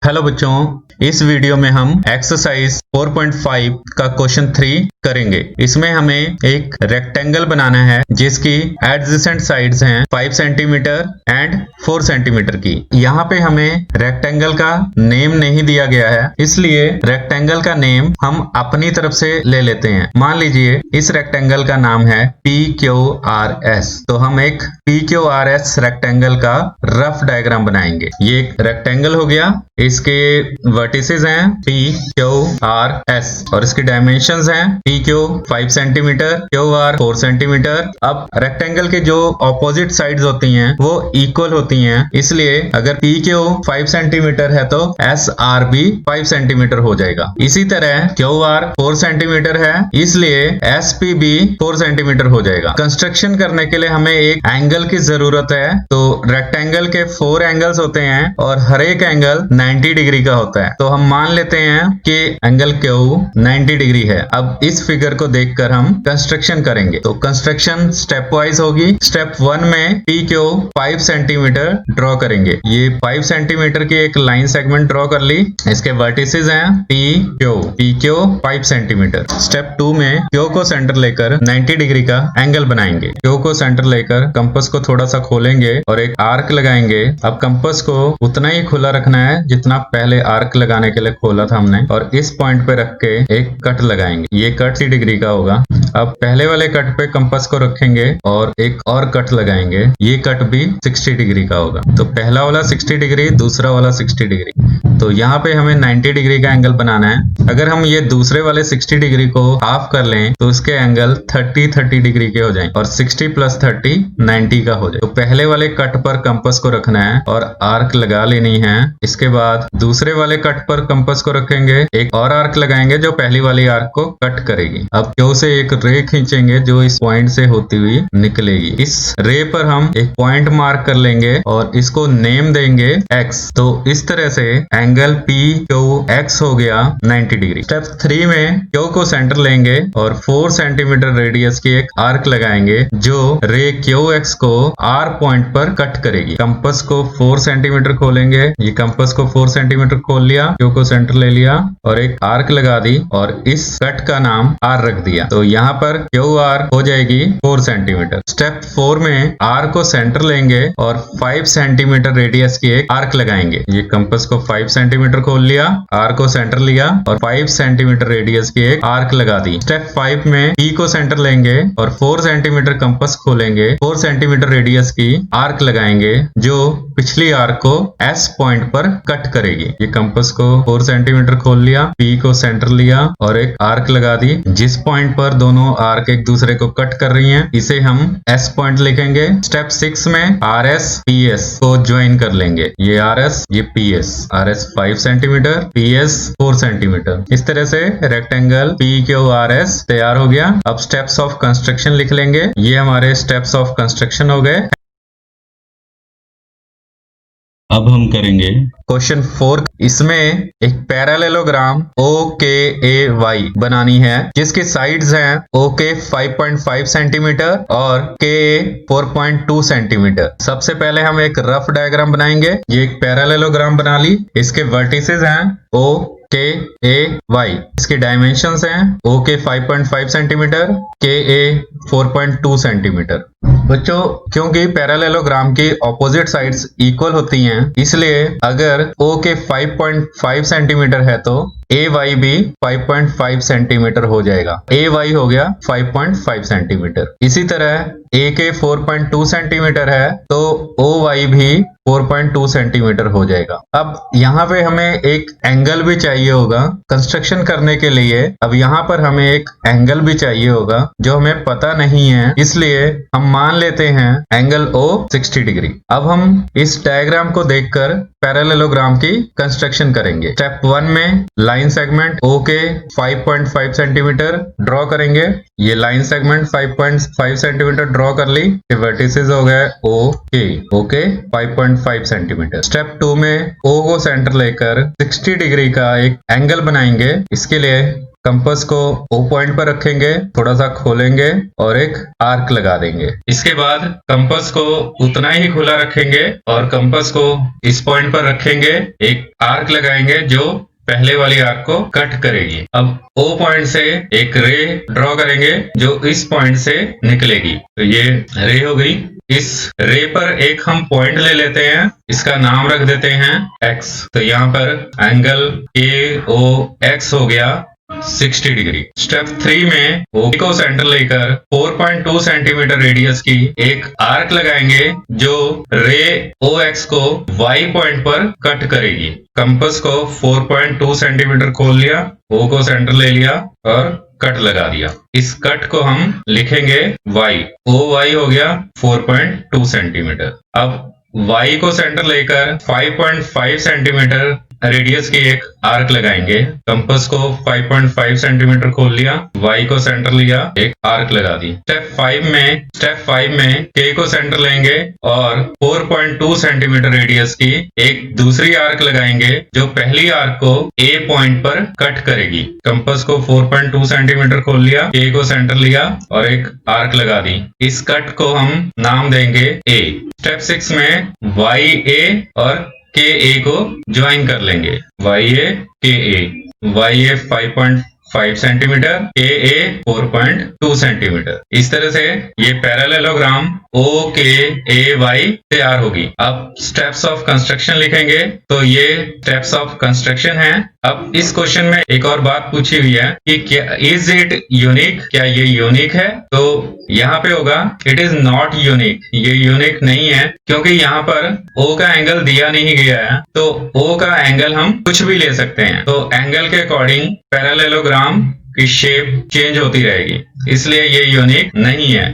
Hello बच्चों, इस video में हम एक्सरसाइज 4.5 का क्वेश्चन 3 करेंगे। इसमें हमें एक रेक्टेंगल बनाना है जिसकी एडजेसेंट साइड्स हैं 5 सेंटीमीटर एंड 4 सेंटीमीटर की। यहाँ पे हमें रेक्टेंगल का नेम नहीं दिया गया है, इसलिए रेक्टेंगल का नेम हम अपनी तरफ से ले लेते हैं। मान लीजिए इस रेक्टेंगल का नाम है PQRS, तो हम एक PQRS रेक्टेंगल का रफ डायग्राम बनाएंगे। ये एक रेक्टेंगल हो गया, इसके वर्टिसेस हैं PQRS और इसकी डायमेंशंस हैं PQ 5 सेंटीमीटर, QR 4 सेंटीमीटर। अब रेक्टेंगल के जो ऑपोजिट साइड्स होती हैं वो इक्वल होती हैं, इसलिए अगर PQ 5 सेंटीमीटर है तो SR भी 5 सेंटीमीटर हो जाएगा। इसी तरह QR 4 सेंटीमीटर है, इसलिए SP भी 4 सेंटीमीटर हो जाएगा। कंस्ट्रक्शन करने के लिए हमें एक एंगल की जरूरत है, तो रेक्टेंगल के 4 एंगल्स होते हैं और हर एक एंगल 90 डिग्री का होता है। तो हम मान लेते हैं कि एंगल Q 90 डिग्री है। अब इस फिगर को देखकर हम कंस्ट्रक्शन करेंगे। तो कंस्ट्रक्शन स्टेप वाइज होगी। स्टेप 1 में PQ 5 सेंटीमीटर ड्रॉ करेंगे। ये 5 सेंटीमीटर की एक लाइन सेगमेंट ड्रॉ कर ली। इसके वर्टिसेस हैं PQ 5 सेंटीमीटर। स्टेप 2 में Q को सेंटर लेकर 90 डिग्री का एंगल बनाएंगे। Q को सेंटर लेकर कंपास को थोड़ा सा खोलेंगे और एक आर्क लगाएंगे। अब कंपास को उतना ही खुला रखना है जितना पहले आर्क लगाने के लिए खोला था हमने, और इस पॉइंट पे रख के एक कट लगाएंगे। ये कट 60 डिग्री का होगा। अब पहले वाले कट पे कंपास को रखेंगे और एक और कट लगाएंगे। ये कट भी 60 डिग्री का होगा। तो पहला वाला 60 डिग्री, दूसरा वाला 60 डिग्री। तो यहाँ पे हमें 90 डिग्री का एंगल बनाना है। अगर हम ये दूसरे वाले 60 डिग्री को हाफ कर लें तो उसके एंगल 30 डिग्री के हो जाएं और 60 + 30 90 का हो जाए। तो पहले वाले कट पर कंपास को रखना है और आर्क लगा लेनी है। इसके बाद दूसरे वाले कट पर कंपास को रखेंगे, एक और आर्क लगाएंगे जो पहली वाली आर्क को कट करेगी। अब Q से एक रे खींचेंगे जो इस पॉइंट से होती हुई निकलेगी। इस रे पर हम एक पॉइंट मार्क कर लेंगे और इसको नेम देंगे X। तो इस तरह से एंगल PQX हो गया 90 डिग्री। स्टेप 3 में Q को सेंटर लेंगे और 4 सेंटीमीटर रेडियस की एक आर्क लगाएंगे जो रे QX को R पॉइंट पर कट करेगी। कंपास को 4 सेंटीमीटर खोलेंगे। ये कंपास को 4 सेंटीमीटर खोल लिया, Q को सेंटर ले लिया और एक आर्क लगा दी और इस कट का नाम R रख दिया। तो यहाँ पर QR हो जाएगी 4 सेंटीमीटर। स्टेप 4 में R को सेंटर लेंगे और 5 सेंटीमीटर रेडियस की एक आर्क लगाएंगे। ये कंपास को 5 सेंटीमीटर खोल लिया, R को सेंटर लिया और 5 सेंटीमीटर रेडियस की एक आर्क लगा दी। स्टेप 5 में P को सेंटर लेंगे और 4 सेंटीमीटर कंपास खोलेंगे, 4 सेंटीमीटर रेडियस की आर्क लगाएंगे जो पिछली आर्क को S पॉइंट पर कट करेगी। ये कंपास को 4 सेंटीमीटर खोल लिया, P को सेंटर लिया और एक आर्क लगा दी। जिस पॉइंट पर दोनों आर्क एक दूसरे को कट कर रही हैं, इसे हम S पॉइंट लिखेंगे। स्टेप 6 में RS PS को ज्वाइन कर लेंगे। ये RS, ये PS। RS 5 centimetre, PS 4 centimetre. इस तरह से रेक्टेंगल PQRS तैयार हो गया। अब स्टेप्स ऑफ कंस्ट्रक्शन लिख लेंगे। ये हमारे स्टेप्स ऑफ कंस्ट्रक्शन हो गए। अब हम करेंगे क्वेश्चन 4। इसमें एक पैरेललोग्राम OKAY बनानी है जिसकी साइड्स हैं OK 5.5 सेंटीमीटर और KA 4.2 सेंटीमीटर। सबसे पहले हम एक रफ डायग्राम बनाएंगे। ये एक पैरेललोग्राम बना ली। इसके वर्टिसेस हैं OKAY। इसके डायमेंशंस हैं OK 5.5 सेंटीमीटर, KA 4.2 सेंटीमीटर। बच्चों, क्योंकि पैरेललोग्राम की ऑपोजिट साइड्स इक्वल होती हैं, इसलिए अगर OK 5.5 सेंटीमीटर है तो AY भी 5.5 सेंटीमीटर हो जाएगा। AY हो गया 5.5 सेंटीमीटर। इसी तरह AK 4.2 सेंटीमीटर है तो OY भी 4.2 सेंटीमीटर हो जाएगा। अब यहाँ पे हमें एक एंगल भी चाहिए होगा कंस्ट्रक्शन करने के लिए। अब यहाँ पर हमें एक एंगल भी चाहिए होगा जो हमें पता नहीं है, इसलिए हम मान लेते हैं एंगल O 60 डिग्री। अब हम इस डायग्राम को देखकर पैरेललोग्राम की कंस्ट्रक्शन करेंगे। स्टेप 1 में line segment OK 5.5 centimetre draw करेंगे। ये लाइन सेगमेंट 5.5 सेंटीमीटर ड्रॉ कर ली। वर्टिसेस हो गए OK 5.5 सेंटीमीटर। स्टेप 2 में O को सेंटर लेकर 60 डिग्री का एक एंगल बनाएंगे। इसके लिए कंपास को O पॉइंट पर रखेंगे, थोड़ा सा खोलेंगे और एक आर्क लगा देंगे। इसके बाद कंपास को उतना ही खुला रखेंगे और कंपास को इस पॉइंट पर रखेंगे, एक आर्क लगाएंगे जो पहले वाली आर्क को कट करेगी। अब O पॉइंट से एक रे ड्रॉ करेंगे जो इस पॉइंट से निकलेगी। तो ये रे हो गई। इस रे पर एक हम पॉइंट ले लेते हैं, इसका नाम रख देते हैं X। तो यहाँ पर एंगल AOX हो गया 60 डिग्री। स्टेप 3 में O को सेंटर लेकर 4.2 सेंटीमीटर रेडियस की एक आर्क लगाएंगे जो रे OX को Y पॉइंट पर कट करेगी। कंपास को 4.2 सेंटीमीटर खोल लिया, O को सेंटर ले लिया और कट लगा दिया। इस कट को हम लिखेंगे Y। OY हो गया 4.2 सेंटीमीटर। अब Y को सेंटर लेकर 5.5 सेंटीमीटर रेडियस की एक आर्क लगाएंगे। कंपास को 5.5 सेंटीमीटर खोल लिया, Y को सेंटर लिया, एक आर्क लगा दी। स्टेप 5 में K को सेंटर लेंगे और 4.2 सेंटीमीटर रेडियस की एक दूसरी आर्क लगाएंगे जो पहली आर्क को A पॉइंट पर कट करेगी। कंपास को 4.2 सेंटीमीटर खोल लिया, K को सेंटर लिया और एक आर्क लगा दी। इस कट को हम नाम देंगे A। स्टेप 6 में YA और KA को ज्वाइन कर लेंगे। YA KA 5.5 centimetre, KA 4.2 centimetre. इस तरह से ये पैरेललोग्राम OKAY तैयार होगी। अब स्टेप्स ऑफ कंस्ट्रक्शन लिखेंगे। तो ये स्टेप्स ऑफ कंस्ट्रक्शन है। अब इस क्वेश्चन में एक और बात पूछी हुई है कि क्या इज इट यूनिक, क्या ये यूनिक है? तो यहाँ पे होगा इट इज नॉट यूनिक, ये यूनिक नहीं है क्योंकि यहाँ पर O का एंगल दिया नहीं गया है। तो O का एंगल हम कुछ भी ले सकते हैं। तो एंगल के अकॉर्डिंग पैरेललोग्राम की शेप चेंज होती रहेगी, इसलिए ये यूनिक नहीं है।